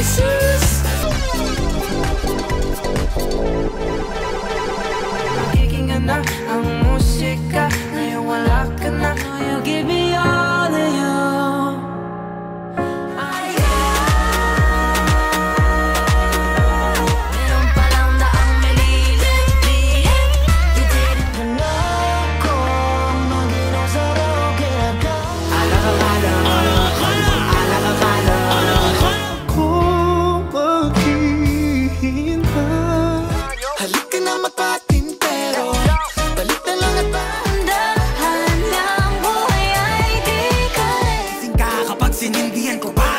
Ay sus! Nakikinggan na ang musika, ngayon wala ka na. You give me all of you. Meron pa lang na ang maliliit. You didn't know kung mag-inom sa roke ka. Alakakala, alakakala, kung maghihintay. Halika na magpatintero, balik na lang at dahan ng buhay ay di ka. Gising ka kapag sinindihan ko pa.